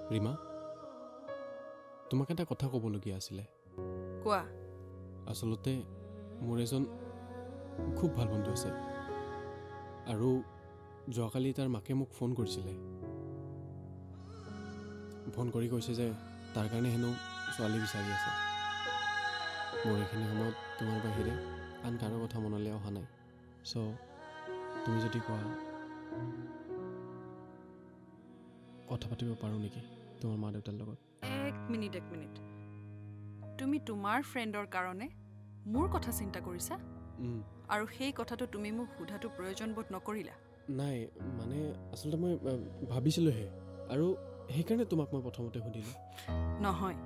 ৰীমা তোমাক এটা কথা ক'বলগীয়া আছিলে কোৱা আচলতে মোৰ এজন খুব ভাল বন্ধু আছে আৰু যোৱাকালি তাৰ মাকে মোক ফোন কৰিছিলে ফোন কৰি কৈছে যে তাৰ কাৰণে হেনো ছোৱালী বিচাৰি আছে মোৰ এইখিনি সময়ত তোমাৰ বাহিৰে আন কাৰো কথা মনলৈ অহা নাই চ' তুমি যদি কোৱা কথা পাতিব পাৰোঁ নেকি তোমাৰ মা দেউতাৰ লগত এক মিনিট তুমি তোমাৰ ফ্ৰেণ্ডৰ কাৰণে মোৰ কথা চিন্তা কৰিছা আৰু সেই কথাটো তুমি মোক সোধাটো প্ৰয়োজন বোধ নকৰিলা নাই মানে আচলতে মই ভাবিছিলোঁহে আৰু সেইকাৰণে তোমাক মই প্ৰথমতে সুধিলোঁ নহয়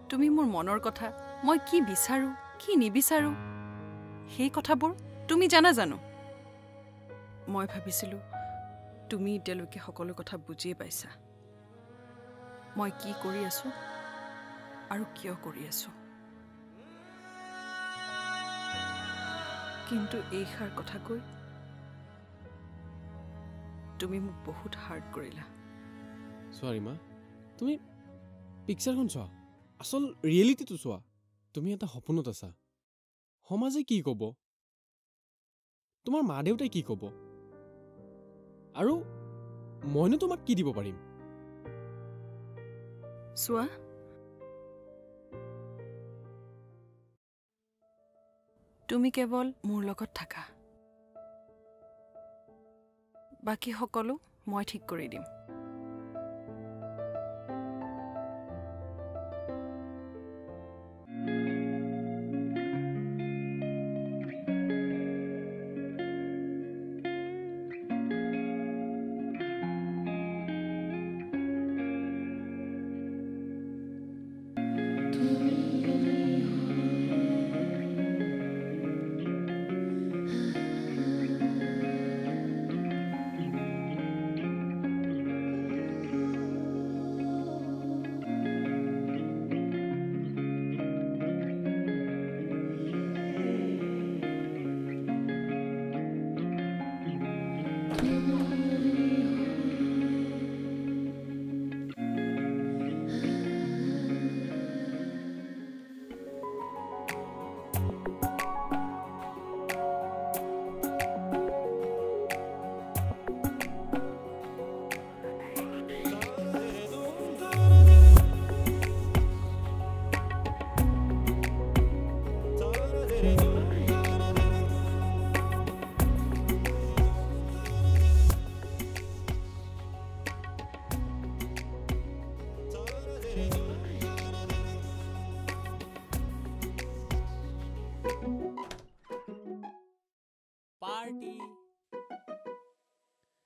তুমি মোৰ মনৰ কথা মই কি বিচাৰোঁ কি নিবিচাৰোঁ সেই কথাবোৰ তুমি জানা জানো মই ভাবিছিলোঁ তুমি এতিয়ালৈকে সকলো কথা বুজিয়ে পাইছা মই কি কৰি আছোঁ আৰু কিয় কৰি আছোঁ কিন্তু এইষাৰ কথা কৈ তুমি মোক বহুত হাৰ্ট কৰিলা চোৱা ৰীমা তুমি পিকচাৰখন চোৱা আচল ৰিয়েলিটিটো চোৱা তুমি এটা সপোনত আছা সমাজে কি ক'ব তোমাৰ মা দেউতাই কি ক'ব আৰু মইনো তোমাক কি দিব পাৰিম চোৱা তুমি কেৱল মোৰ লগত থাকা বাকী সকলো মই ঠিক কৰি দিম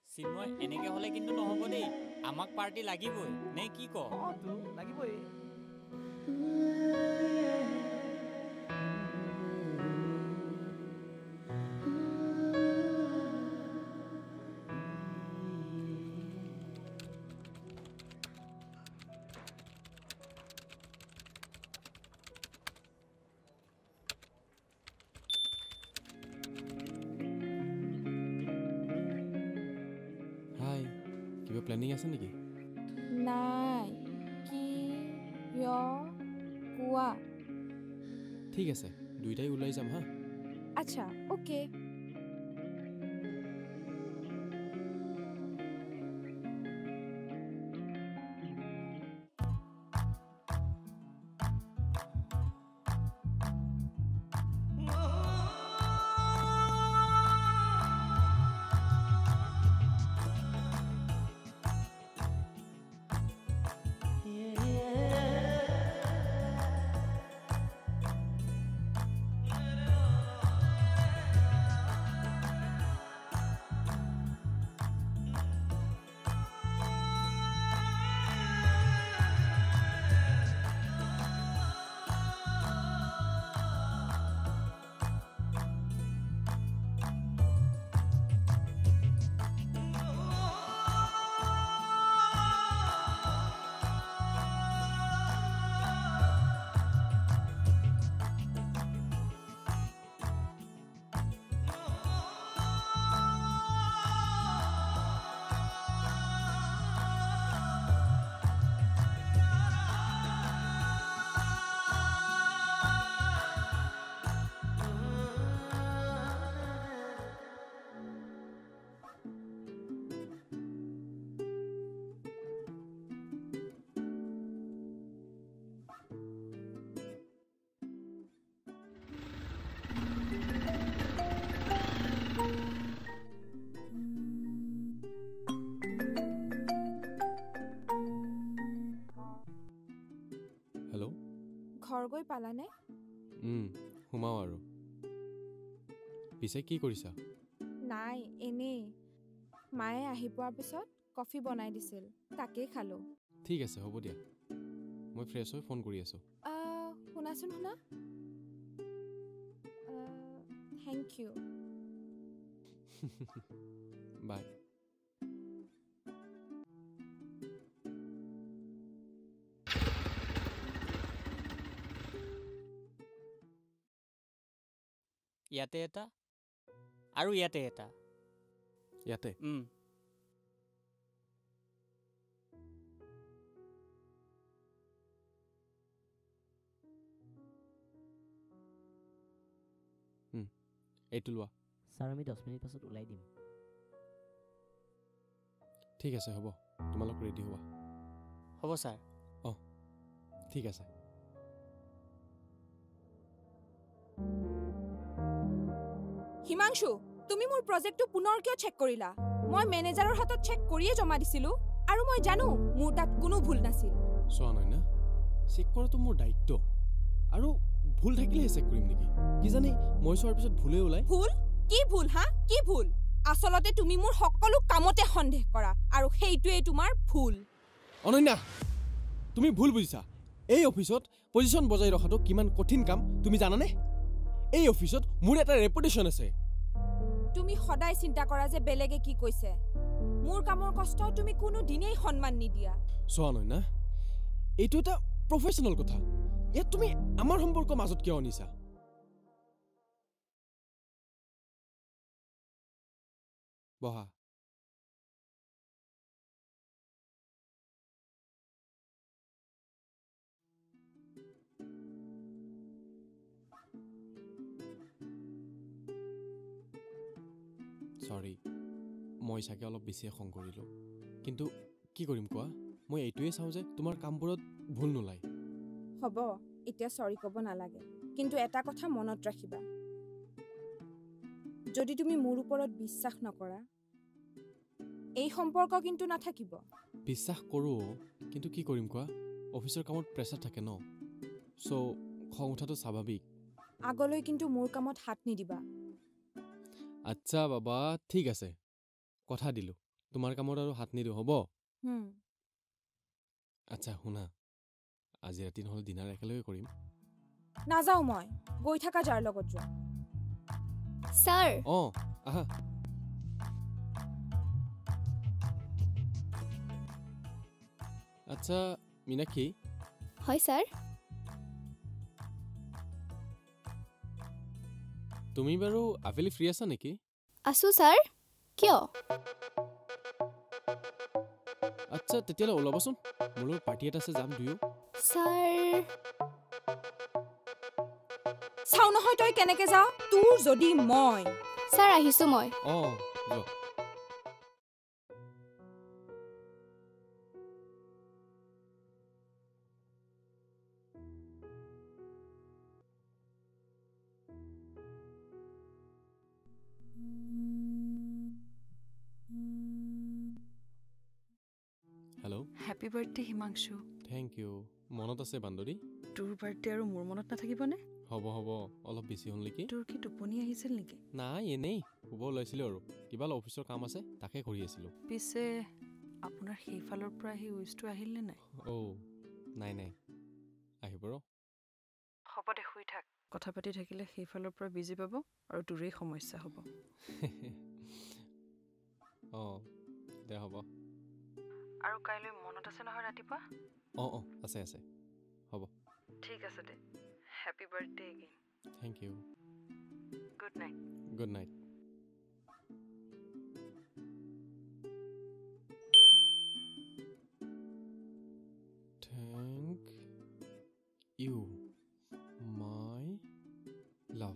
চিন্ময় এনেকে হলে কিন্তু নহব দেই আমাক পাৰ্টি লাগিবই নে কি ক তো লাগিবই প্লেনিং আছে নেকি নাই কি কোৱা ঠিক আছে দুইটাই ওলাই যাম হা আচ্ছা ওকে ঘৰ গৈ পালানে? সোমাও আৰু পিছে কি কৰিছা? নাই, এনেই। মায়ে আহি পোৱাৰ পিছত কফি বনাই দিছিল, তাকেই খালোঁ। ঠিক আছে, হ'ব দিয়া। মই ফ্ৰেছ হৈ ফোন কৰি আছোঁ। শুনাচোন শুনা। Thank you. বাই। ইয়াতে এটা আৰু ইয়াতে এটা। ইয়াতে এইটো লোৱা। ছাৰ, আমি 10 মিনিট পাছত ওলাই দিম। ঠিক আছে, হ'ব। তোমালোক ৰেডি হোৱা। হ'ব ছাৰ। ঠিক আছে। হিমাংশু, তুমি মোৰ প্ৰজেক্টটো পুনৰ কিয় চেক কৰিলা? মই মেনেজাৰৰ হাতত চেক কৰিয়ে জমা দিছিলোঁ, আৰু মই জানো মোৰ তাত কোনো ভুল নাছিল। চোৱা নয়না, চেক কৰাটো মোৰ দায়িত্ব, আৰু ভুল থাকিলেহে চেক কৰিম নেকি? কি জানি মই চোৱাৰ পিছত ভুলেই ওলাই। ভুল? কি ভুল হা? কি ভুল? আচলতে তুমি মোৰ সকলো কামতে সন্দেহ কৰা, আৰু সেইটোৱেই তোমাৰ ভুল। অনন্যা, তুমি ভুল বুজিছা। এই অফিচত পজিশ্যন বজাই ৰখাটো কিমান কঠিন কাম তুমি জানানে? এই অফিচত মোৰ এটা ৰেপুটেশ্যন আছে। তুমি সদায় চিন্তা কৰা যে বেলেগে কি কৈছে। মোৰ কামৰ কষ্ট তুমি কোনো দিনেই সন্মান নিদিয়া। চোৱা নয়না, এইটো এটা প্ৰফেশ্যনেল কথা। ইয়াত তুমি আমাৰ সম্পৰ্ক মাজত কিয় আনিছা? বহা। চৰি, মই চাগে অলপ বেছিয়ে খং কৰিলোঁ। কিন্তু কি কৰিম কোৱা? মই এইটোৱে চাওঁ যে তোমাৰ কামবোৰত ভুল নোলায়। হ'ব, এতিয়া চৰি ক'ব নালাগে, কিন্তু এটা কথা মনত ৰাখিবা। যদি তুমি মোৰ ওপৰত বিশ্বাস নকৰা, এই সম্পৰ্ক কিন্তু নাথাকিব। বিশ্বাস কৰোঁ, কিন্তু কি কৰিম কোৱা? অফিচৰ কামত প্ৰেছাৰ থাকে ন, চ' খং উঠাটো স্বাভাৱিক। আগলৈ কিন্তু মোৰ কামত হাত নিদিবা। আচ্ছা বাবা, ঠিক আছে, কথা দিলোঁ। তোমাৰ কামত আৰু হাত নিদিওঁ, হ'ব? আচ্ছা শুনা, আজি ৰাতি নহ'লে ডিনাৰ একেলগে কৰিম। নাযাওঁ মই, গৈ থাকা যাৰ লগত যোৱা। ছাৰ, আহা। আচ্ছা মীনাক্ষী। হয় ছাৰ। তুমি বাৰু আবেলি ফ্ৰী আছা নেকি? আছোঁ ছাৰ, কিয়? আচ্ছা তেতিয়াহ'লে ওলাবাচোন, মোৰ লগত পাৰ্টি এটা আছে, যাম দুয়ো। ছাৰ, চাওঁ নহয় তই কেনেকে যাওঁ, তোৰ যদি মই। ছাৰ আহিছোঁ মই। যোৱা। Hello'. Happy birthday Himanshu. Thank you. মনত আছে বান্দৰী? তোৰ বাৰ্থডে আৰু মোৰ মনত নাথাকিবনে? হ'ব হ'ব, অলপ বেছি হ'ল নেকি? তোৰ কি টোপনি আহিছিল নেকি? নাই, এনেই শুব ওলাইছিলোঁ আৰু কিবা অফিচৰ কাম আছে, তাকে কৰি আছিলোঁ। পিছে আপোনাৰ সেইফালৰ পৰা সেই উইচটো আহিলনে নাই? নাই নাই, আহিব ৰ। হ'ব দে, শুই থাক। কথা পাতি থাকিলে সেইফালৰ পৰা বিজি পাব আৰু তোৰেই সমস্যা হ'ব। দে হ'ব। আৰু কাইলৈ মনত আছে নহয় ৰাতিপুৱা? আছে আছে, হ'ব। ঠিক আছে দে, happy birthday again. Thank you. Good night. Good night. Thank you my love.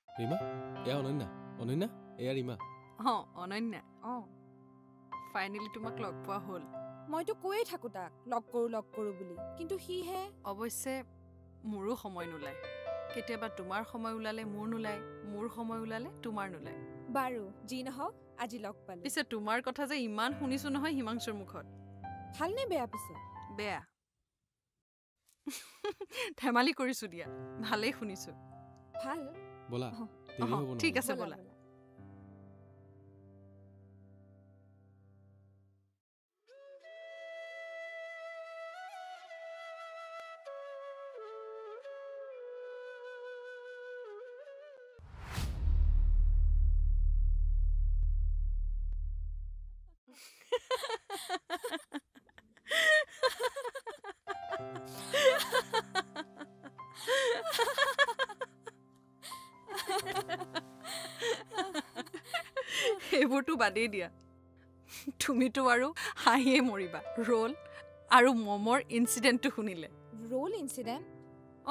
Rima, এয়া অনন্যা, অনন্যা এয়া ৰীমা অঁ অনন্যা ফাইনেলি তোমাক লগ পোৱা হ'ল মইতো কৈয়ে থাকো তাক লগ কৰো বুলি কিন্তু সিহে অৱশ্যে মোৰো সময় নোলায় কেতিয়াবা তোমাৰ সময় ওলালে মোৰ নোলায় মোৰ সময় ওলালে তোমাৰ নোলায় বাৰু যি নহওক আজি লগ পালো পিছে তোমাৰ কথা যে ইমান শুনিছো নহয় হিমাংশুৰ মুখত ভালনে বেয়া পিছে বেয়া ধেমালি কৰিছো দিয়া ভালেই শুনিছো ভাল ব'লা দেৰি হ'ব ঠিক নহ'লে। আছে ব'লা এইবোৰতো বাদেই দিয়া তুমিতো আৰু হাঁহিয়ে মৰিবা ৰোল আৰু মমৰ ইনচিডেণ্টটো শুনিলে ৰোল ইনচিডেণ্ট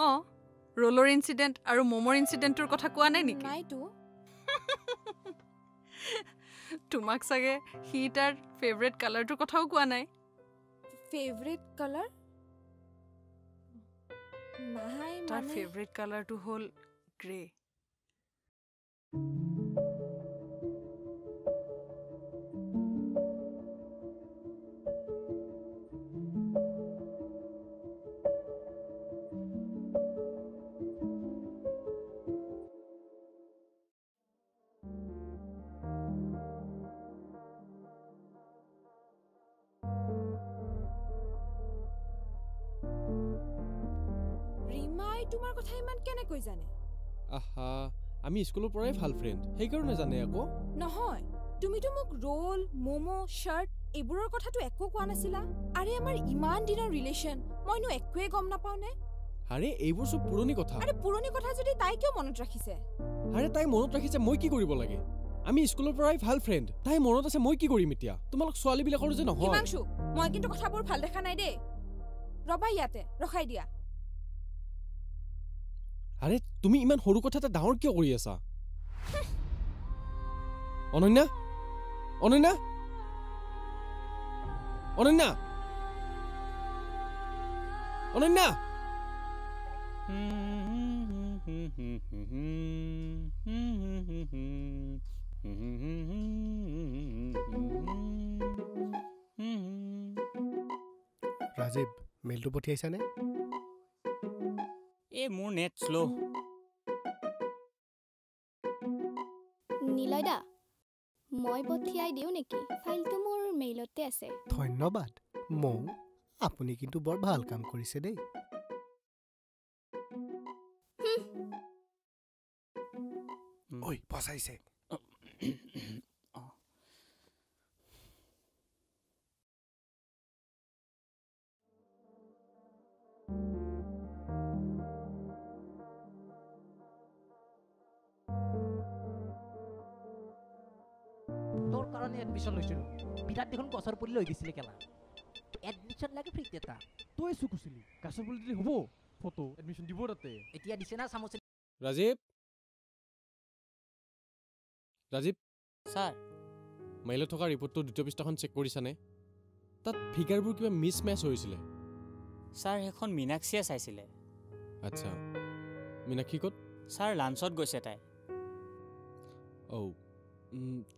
অঁ ৰোলৰ ইনচিডেণ্ট আৰু মমৰ ইনচিডেণ্টটোৰ কথা কোৱা নাই নেকি নাইতো তোমাক চাগে সি তাৰ ফেভৰেট কালাৰটোৰ কথাও কোৱা নাই ফেভৰেট কালাৰ নাই তাৰ মানে ফেভৰেট কালাৰটো হ'ল গ্ৰে ৰীমাই তোমাৰ কথা ইমান কেনেকৈ জানে আহা আমি স্কুলৰ পৰাই ভাল ফ্ৰেণ্ড সেইকাৰণে জানে আকৌ নহয় তুমিতো মোক ৰোল মমো শাৰ্ট এইবোৰৰ কথাটো একো কোৱা নাছিলা আৰে আমাৰ ইমান দিনৰ ৰিলেশ্যন মইনো একোৱে গম নাপাওঁ নে আৰে এইবোৰ চব পুৰণি কথা আৰে পুৰণি কথা যদি তাই কিয় মনত ৰাখিছে আৰে তাই মনত ৰাখিছে মই কি কৰিব লাগে আমি স্কুলৰ পৰাই ভাল ফ্ৰেণ্ড তাই মনত আছে মই কি কৰিম এতিয়া তোমালোক ছোৱালীবিলাকৰ যে নহয় হিমাংশু মই কিন্তু কথাবোৰ ভাল দেখা নাই দেই ৰবা ইয়াতে ৰখাই দিয়া আৰে তুমি ইমান সৰু কথা এটা ডাঙৰ কিয় কৰি আছা অনন্যা অনন্যা অনন্যা অনন্যা ৰাজীৱ মেইলটো পঠিয়াইছানে এই মোৰ নেট শ্ল' নিলয় দা মই পঠিয়াই দিওঁ নেকি ফাইলটো মোৰ মেইলতে আছে ধন্যবাদ মৌ আপুনি কিন্তু বৰ ভাল কাম কৰিছে দেই ঐ ফচাইছে তোৰ কাৰণে এডমিশ্যন লৈছিলোঁ বিৰাট দেখোন গছৰ পুলি লৈ দিছিলে কেলা এডমিশ্যন লাগে ফ্ৰীত এটা তই চুকুছিলি গাছৰ পুলি দিলে হ'ব ফটো এডমিশ্যন দিব তাতে এতিয়া দিছে না চামুচ ৰাজীৱ ৰাজীৱ ছাৰ মেইলত থকা ৰিপৰ্টটো দ্বিতীয় পৃষ্ঠাখন চেক কৰিছানে তাত ফিগাৰবোৰ কিবা মিছ মেচ হৈছিলে ছাৰ সেইখন মীনাক্ষীয়ে চাইছিলে আচ্ছা মীনাক্ষী ক'ত ছাৰ লাঞ্চত গৈছে তাই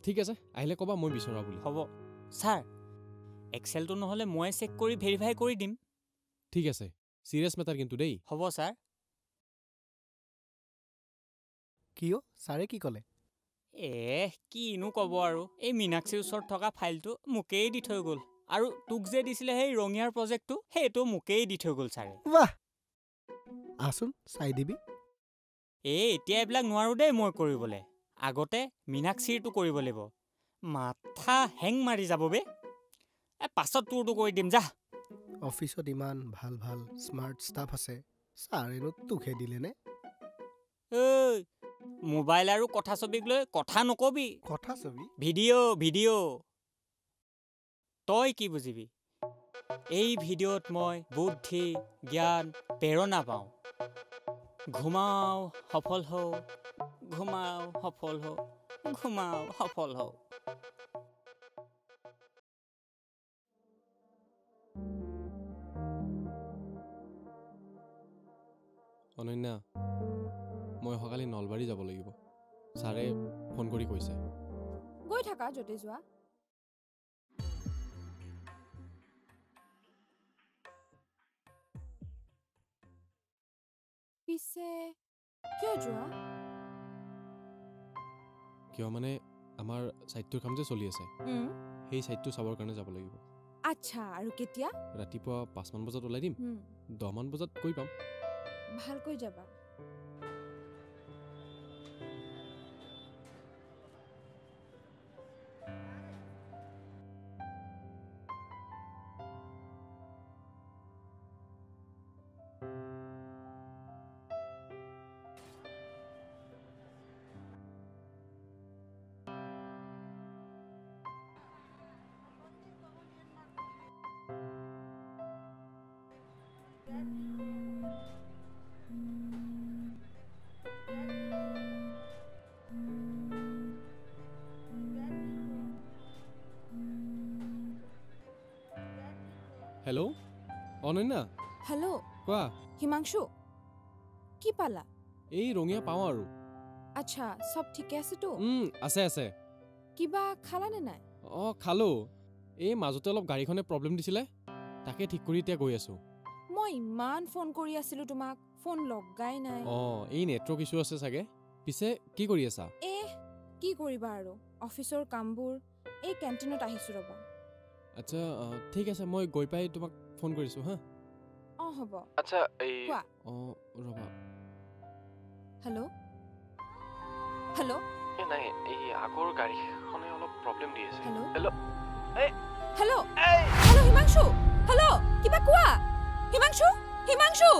ঠিক আছে আহিলে ক'বা মই বিচৰা বুলি হ'ব ছাৰ এক্সেলটো নহ'লে ময়ে চেক কৰি ভেৰিফাই কৰি দিম ঠিক আছে চিৰিয়াছ মেটাৰ কিন্তু দেই হ'ব ছাৰ কিয় ছাৰে কি ক'লে কিনো ক'ব আৰু এই মীনাক্ষীৰ ওচৰত থকা ফাইলটো মোকেই দি থৈ গ'ল আৰু তোক যে দিছিলে সেই ৰঙিয়াৰ প্ৰজেক্টটো সেইটো মোকেই দি থৈ গ'ল ছাৰে বাহ আচোন চাই দিবি এতিয়া এইবিলাক নোৱাৰোঁ দেই মই কৰিবলৈ আগতে মীনাক্ষীৰটো কৰিব লাগিব মাথা হেং মাৰি যাব বে পাছত তোৰটো কৰি দিম যা অফিচত ইমান ভাল ভাল স্মাৰ্ট ষ্টাফ আছে ছাৰেনো তোকহে দিলেনে ঐ মোবাইল আৰু কথা ছবিক লৈ কথা নকবি কথা ছবি ভিডিঅ' তই কি বুজিবি এই ভিডিঅ'ত মই বুদ্ধি জ্ঞান প্ৰেৰণা পাওঁ ঘুমাও সফল হওঁ ঘুমাও সফল হও অনন্যা মই অহাকালি নলবাৰী যাব লাগিব ছাৰে ফোন কৰি কৈছে গৈ থাকা য'তে যোৱা পিছে কিয় যোৱা কিয় মানে আমাৰ ছাইটটোৰ কাম যে চলি আছে সেই ছাইটটো চাবৰ কাৰণে যাব লাগিব আচ্ছা আৰু কেতিয়া ৰাতিপুৱা 5 মান বজাত ওলাই দিম 10 মান বজাত গৈ পাম ভালকৈ যাবা হেল্ল' অনন্যা হেল্ল' কোৱা হিমাংশু কি পালা এই ৰঙীয়া পাওঁ আৰু আচ্ছা সব ঠিকে আছেতো আছে আছে কিবা খালানে নাই খালো এই মাজতে অলপ গাড়ীখনে প্ৰব্লেম দিছিলে তাকে ঠিক কৰি এতিয়া গৈ আছো মই ইমান ফোন কৰি আছিলো তোমাক ফোন লগাই নাই এই নেটৱৰ্ক ইছ্যু আছে চাগে পিছে কি কৰি আছা কি কৰিবা আৰু অফিচৰ কামবোৰ এই কেণ্টিনত আহিছো ৰবা আচ্ছা ঠিক আছে মই গৈ পাই তোমাক ফোন কৰিছো হা হ'ব আচ্ছা এই কোৱা ৰবা হেল্ল' হেল্ল' নাই এই আগৰ গাড়ীখনে অলপ প্ৰব্লেম দি আছে hello' hello' hello' hello' Himanshu hello' কিবা কোৱা হিমাংশু